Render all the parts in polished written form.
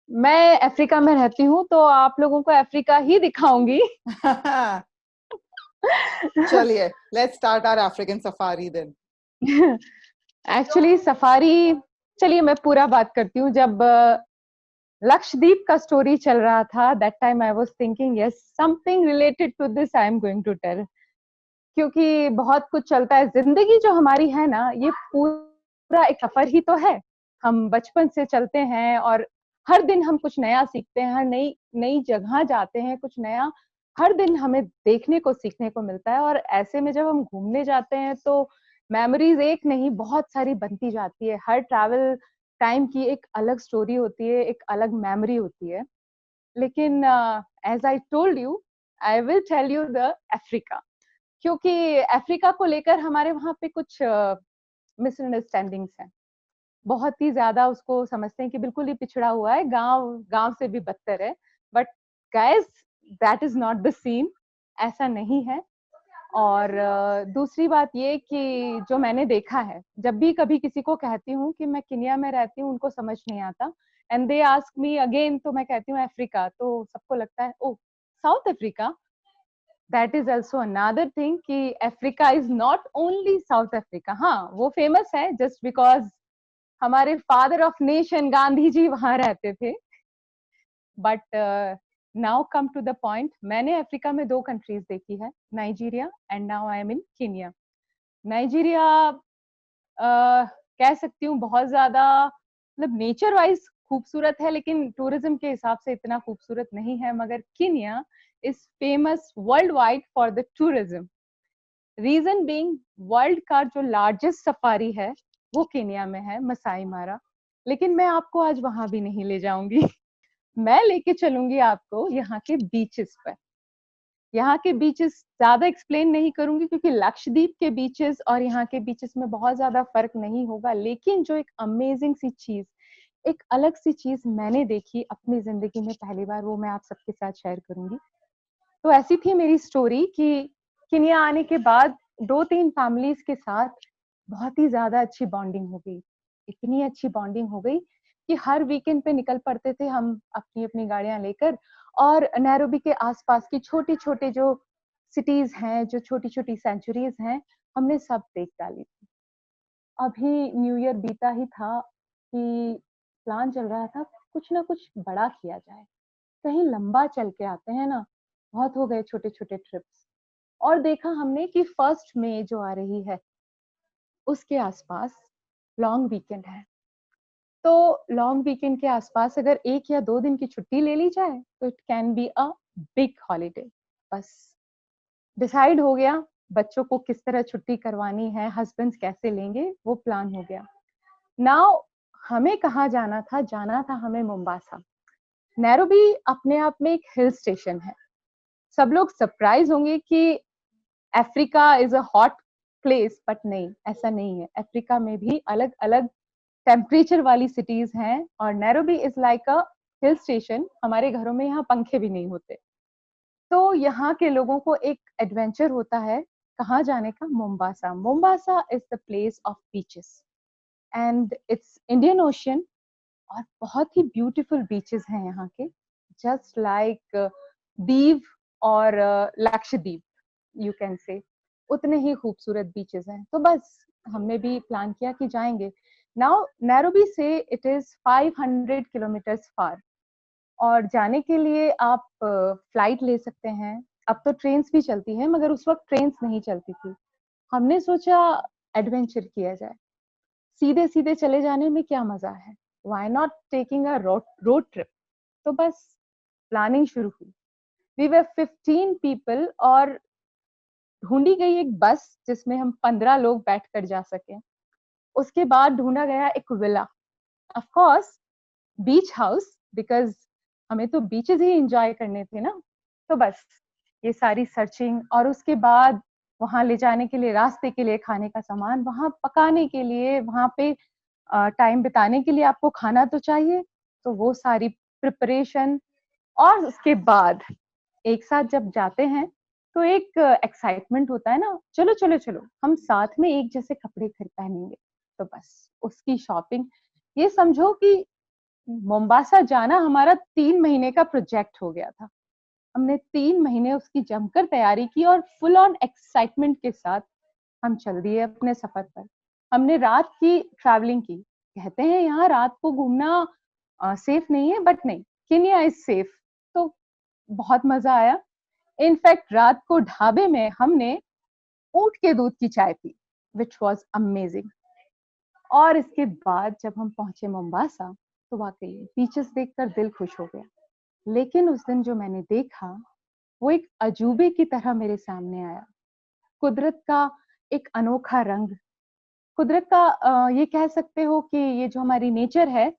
मैं अफ्रीका में रहती हूँ तो आप लोगों को अफ्रीका ही दिखाऊंगी। चलिए, let's start our African safari then. Actually safari, चलिए मैं पूरा बात करती हूँ। जब लक्षद्वीप का स्टोरी चल रहा था, that time I was thinking yes something related to this I am going to tell, क्योंकि बहुत कुछ चलता है। जिंदगी जो हमारी है ना, ये पूरा एक सफर ही तो है। हम बचपन से चलते हैं और हर दिन हम कुछ नया सीखते हैं, हर नई नई जगह जाते हैं, कुछ नया हर दिन हमें देखने को सीखने को मिलता है। और ऐसे में जब हम घूमने जाते हैं तो मेमोरीज एक नहीं बहुत सारी बनती जाती है। हर ट्रैवल टाइम की एक अलग स्टोरी होती है, एक अलग मेमोरी होती है। लेकिन as I told you, I will tell you the Africa, क्योंकि अफ्रीका को लेकर हमारे वहाँ पे कुछ मिसअंडरस्टैंडिंग्स हैं। बहुत ही ज्यादा उसको समझते हैं कि बिल्कुल ही पिछड़ा हुआ है, गांव गांव से भी बदतर है। But guys, that is not the scene, ऐसा नहीं है। और दूसरी बात ये कि जो मैंने देखा है, जब भी कभी किसी को कहती हूँ कि मैं किनिया में रहती हूँ, उनको समझ नहीं आता। And they ask me again, तो मैं कहती हूँ अफ्रीका, तो सबको लगता है oh South Africa. That is also another thing कि Africa is not only South Africa. हाँ, वो फेमस है जस्ट बिकॉज हमारे father of nation Gandhi ji वहां रहते थे। But now come to the point, मैंने अफ्रीका में दो कंट्रीज देखी है, Nigeria and now I am in Kenya. Nigeria कह सकती हूँ बहुत ज्यादा, मतलब नेचर वाइज खूबसूरत है, लेकिन टूरिज्म के हिसाब से इतना खूबसूरत नहीं है। मगर Kenya is famous worldwide for the tourism. Reason being, world का जो लार्जेस्ट सफारी है वो केनिया में है, मसाई मारा। लेकिन मैं आपको आज वहां भी नहीं ले जाऊंगी। मैं लेके चलूंगी आपको यहाँ के बीचेस पर। यहाँ के बीचेस ज्यादा एक्सप्लेन नहीं करूंगी, क्योंकि लक्षद्वीप के बीचेस और यहाँ के बीचेस में बहुत ज्यादा फर्क नहीं होगा। लेकिन जो एक अमेजिंग सी चीज, एक अलग सी चीज मैंने देखी अपनी जिंदगी में पहली बार, वो मैं आप सबके साथ शेयर करूंगी। तो ऐसी थी मेरी स्टोरी कि केनिया आने के बाद दो तीन फैमिलीज के साथ बहुत ही ज्यादा अच्छी बॉन्डिंग हो गई। इतनी अच्छी बॉन्डिंग हो गई कि हर वीकेंड पे निकल पड़ते थे हम अपनी अपनी गाड़ियां लेकर, और नैरोबी के आसपास की छोटी छोटी जो सिटीज हैं, जो छोटी छोटी सेंचुरीज हैं, हमने सब देख डाली थी। अभी न्यू ईयर बीता ही था कि प्लान चल रहा था कुछ ना कुछ बड़ा किया जाए, कहीं लंबा चल के आते हैं ना। बहुत हो गए छोटे छोटे ट्रिप्स। और देखा हमने कि 1 मई जो आ रही है, उसके आसपास लॉन्ग वीकेंड है। तो लॉन्ग वीकेंड के आसपास अगर 1 या 2 दिन की छुट्टी ले ली जाए तो it can be a big holiday. बस डिसाइड हो गया, बच्चों को किस तरह छुट्टी करवानी है, हस्बैंड्स कैसे लेंगे, वो प्लान हो गया। नाउ हमें कहाँ जाना था? जाना था हमें मोम्बासा। नैरोबी अपने आप में एक हिल स्टेशन है। सब लोग सरप्राइज होंगे कि Africa is a hot place, but नहीं, ऐसा नहीं है। अफ्रीका में भी अलग अलग टेम्परेचर वाली सिटीज हैं, और Nairobi is like a hill station. हमारे घरों में यहाँ पंखे भी नहीं होते। तो यहाँ के लोगों को एक एडवेंचर होता है कहाँ जाने का? Mombasa. Mombasa is the place of beaches and it's Indian ocean. और बहुत ही ब्यूटीफुल बीचेस हैं यहाँ के, जस्ट लाइक दीव और लक्षद्वीप, यू कैन से। उतने ही खूबसूरत बीचेस हैं। तो बस हमने भी प्लान किया कि जाएंगे। नाउ नैरोबी से इट इज 500 किलोमीटर्स फार, और जाने के लिए आप फ्लाइट ले सकते हैं। अब तो ट्रेन्स भी चलती हैं, मगर उस वक्त ट्रेन्स नहीं चलती थी। हमने सोचा एडवेंचर किया जाए, सीधे सीधे चले जाने में क्या मजा है, why not taking a road trip. तो बस प्लानिंग शुरू हुई। वी वर 15 पीपल, और ढूंढी गई एक बस जिसमें हम 15 लोग बैठ कर जा सके। उसके बाद ढूंढा गया एक villa, of course beach house, because हमें तो बीचेस ही एंजॉय करने थे ना। तो बस ये सारी सर्चिंग, और उसके बाद वहां ले जाने के लिए, रास्ते के लिए खाने का सामान, वहां पकाने के लिए, वहां पे टाइम बिताने के लिए आपको खाना तो चाहिए। तो वो सारी प्रिपरेशन, और उसके बाद एक साथ जब जाते हैं तो एक एक्साइटमेंट होता है ना, चलो चलो चलो हम साथ में एक जैसे कपड़े फिर पहनेंगे। तो बस उसकी शॉपिंग, ये समझो कि मोम्बासा जाना हमारा 3 महीने का प्रोजेक्ट हो गया था। हमने 3 महीने उसकी जमकर तैयारी की और फुल ऑन एक्साइटमेंट के साथ हम चल दिए अपने सफर पर। हमने रात की ट्रैवलिंग की। कहते हैं यहाँ रात को घूमना सेफ नहीं है, बट नहीं, केन्या इज सेफ। तो बहुत मजा आया। इनफैक्ट रात को ढाबे में हमने ऊंट के दूध की चाय पी, विच वॉज अमेजिंग। और इसके बाद जब हम पहुंचे मोम्बासा, तो वाकई बीचेस देखकर दिल खुश हो गया। लेकिन उस दिन जो मैंने देखा वो एक अजूबे की तरह मेरे सामने आया। कुदरत का एक अनोखा रंग, कुदरत का ये कह सकते हो कि ये जो हमारी नेचर है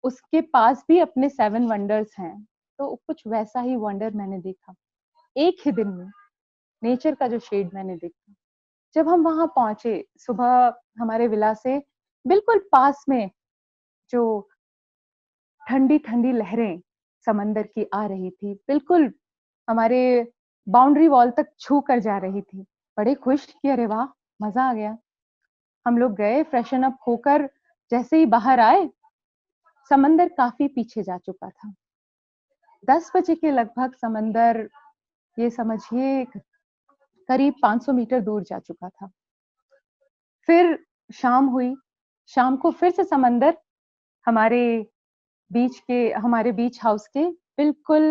उसके पास भी अपने 7 वंडर्स हैं। तो कुछ वैसा ही वंडर मैंने देखा एक ही दिन में। नेचर का जो शेड मैंने देखा जब हम वहां पहुंचे सुबह, हमारे विला से बिल्कुल पास में जो ठंडी ठंडी लहरें समंदर की आ रही थी, बिल्कुल हमारे बाउंड्री वॉल तक छू कर जा रही थी। बड़े खुश कि अरे वाह, मजा आ गया। हम लोग गए, फ्रेशन अप होकर जैसे ही बाहर आए, समंदर काफी पीछे जा चुका था। 10 बजे के लगभग समंदर, ये समझिए करीब 500 मीटर दूर जा चुका था। फिर शाम हुई। शाम को फिर से समंदर हमारे हमारे बीच हाउस के बिल्कुल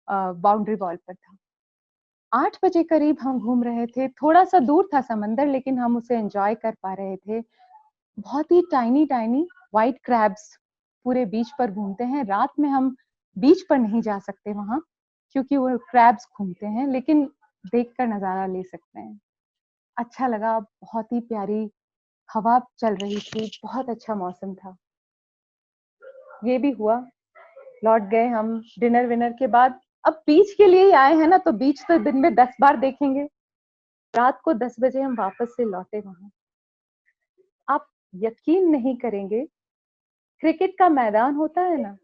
बाउंड्री वॉल पर था। 8 बजे करीब हम घूम रहे थे। थोड़ा सा दूर था समंदर, लेकिन हम उसे एंजॉय कर पा रहे थे। बहुत ही टाइनी टाइनी व्हाइट क्रैब्स पूरे बीच पर घूमते हैं। रात में हम बीच पर नहीं जा सकते वहां, क्योंकि वो क्रैब्स घूमते हैं, लेकिन देखकर नजारा ले सकते हैं। अच्छा लगा, बहुत ही प्यारी हवा चल रही थी, बहुत अच्छा मौसम था। ये भी हुआ, लौट गए हम डिनर विनर के बाद। अब बीच के लिए ही आए हैं ना, तो बीच तो दिन में 10 बार देखेंगे। रात को 10 बजे हम वापस से लौटे वहां। आप यकीन नहीं करेंगे, क्रिकेट का मैदान होता है ना,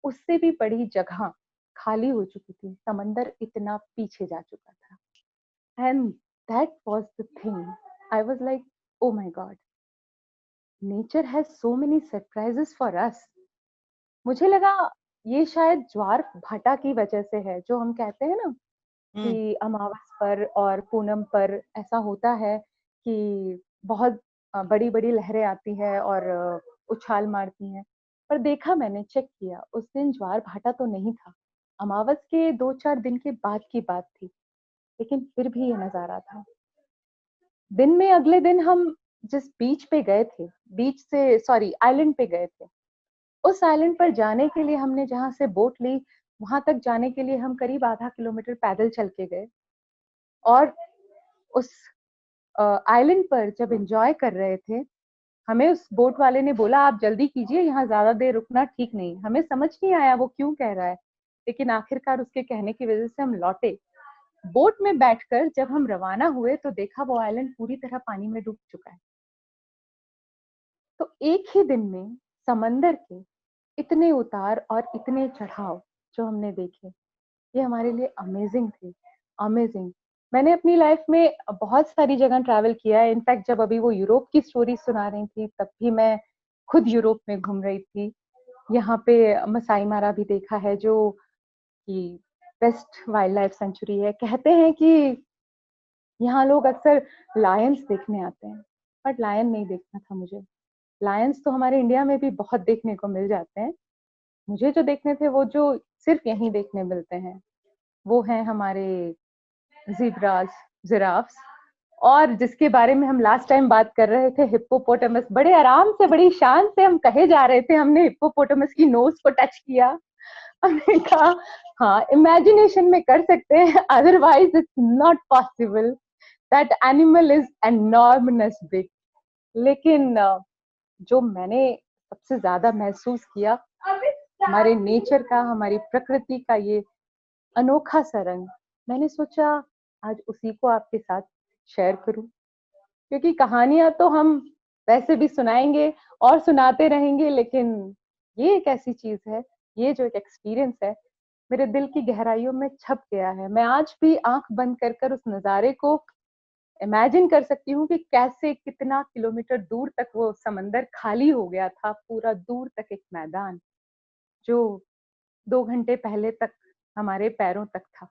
उससे भी बड़ी जगह खाली हो चुकी थी। समंदर इतना पीछे जा चुका था। And that was the thing, I was like, oh my God, nature has so many surprises for us. मुझे लगा ये शायद ज्वार भाटा की वजह से है, जो हम कहते हैं ना कि अमावस पर और पूनम पर ऐसा होता है कि बहुत बड़ी बड़ी लहरें आती है और उछाल मारती हैं। पर देखा, मैंने चेक किया, उस दिन ज्वार भाटा तो नहीं था। अमावस के 2-4 दिन के बाद की बात थी, लेकिन फिर भी ये नजारा था। दिन में अगले दिन हम जिस बीच पे गए थे, बीच से सॉरी आइलैंड पे गए थे, उस आइलैंड पर जाने के लिए हमने जहाँ से बोट ली, वहां तक जाने के लिए हम करीब आधा किलोमीटर पैदल चल के गए। और उस आइलैंड पर जब एंजॉय कर रहे थे, हमें उस बोट वाले ने बोला आप जल्दी कीजिए, यहाँ ज्यादा देर रुकना ठीक नहीं। हमें समझ नहीं आया वो क्यों कह रहा है, लेकिन आखिरकार उसके कहने की वजह से हम लौटे। बोट में बैठकर जब हम रवाना हुए, तो देखा वो आइलैंड पूरी तरह पानी में डूब चुका है। तो एक ही दिन में समंदर के इतने उतार और इतने चढ़ाव जो हमने देखे, ये हमारे लिए अमेजिंग थे, अमेजिंग। मैंने अपनी लाइफ में बहुत सारी जगह ट्रैवल किया है। इनफैक्ट जब अभी वो यूरोप की स्टोरी सुना रही थी, तब भी मैं खुद यूरोप में घूम रही थी। यहाँ पे मसाई मारा भी देखा है, जो कि बेस्ट वाइल्ड लाइफ सेंचुरी है। कहते हैं कि यहाँ लोग अक्सर लायंस देखने आते हैं, बट लायन नहीं देखना था मुझे। लायंस तो हमारे इंडिया में भी बहुत देखने को मिल जाते हैं। मुझे जो देखने थे वो जो सिर्फ यहीं देखने मिलते हैं, वो हैं हमारे ज़ीब्रास, जिराफ्स, और जिसके बारे में हम लास्ट टाइम बात कर रहे थे, हिप्पोपोटामस। बड़े आराम से, बड़ी शान से हम कहे जा रहे थे, हमने हिप्पोपोटामस की नोज को टच किया। हमने कहा हाँ, इमेजिनेशन में कर सकते हैं, otherwise it's not possible. That animal is enormous big. लेकिन जो मैंने सबसे ज्यादा महसूस किया, हमारे नेचर का, हमारी प्रकृति का ये अनोखा सा रंग, मैंने सोचा आज उसी को आपके साथ शेयर करूं। क्योंकि कहानियां तो हम वैसे भी सुनाएंगे और सुनाते रहेंगे, लेकिन ये एक ऐसी चीज है, ये जो एक एक्सपीरियंस है, मेरे दिल की गहराइयों में छप गया है। मैं आज भी आंख बंद कर कर उस नजारे को इमेजिन कर सकती हूँ कि कैसे कितना किलोमीटर दूर तक वो समंदर खाली हो गया था, पूरा दूर तक एक मैदान जो 2 घंटे पहले तक हमारे पैरों तक था।